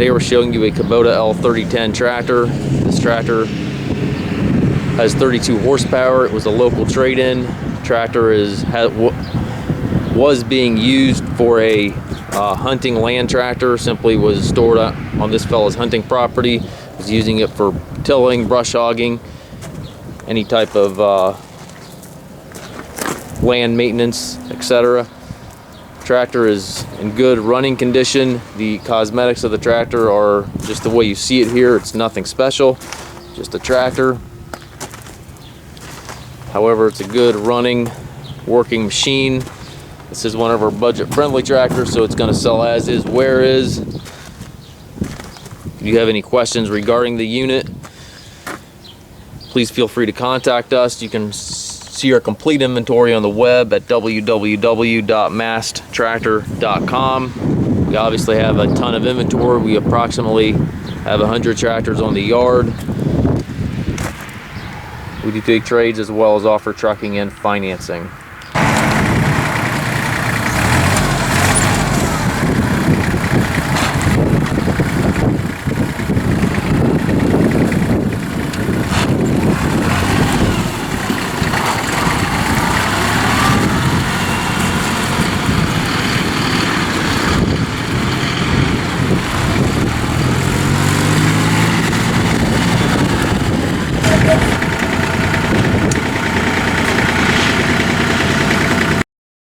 Today we're showing you a Kubota L3010 tractor. This tractor has 32 horsepower. It was a local trade-in. Tractor was being used for a hunting land tractor. Simply was stored on this fellow's hunting property. Was using it for tilling, brush hogging, any type of land maintenance, etc. Tractor is in good running condition. The cosmetics of the tractor are just the way you see it here. It's nothing special, just a tractor. However, it's a good running, working machine. This is one of our budget-friendly tractors, so it's going to sell as is, where is. If you have any questions regarding the unit, please feel free to contact us. You can see our complete inventory on the web at www.masttractor.com. We obviously have a ton of inventory. We approximately have 100 tractors on the yard. We do take trades as well as offer trucking and financing.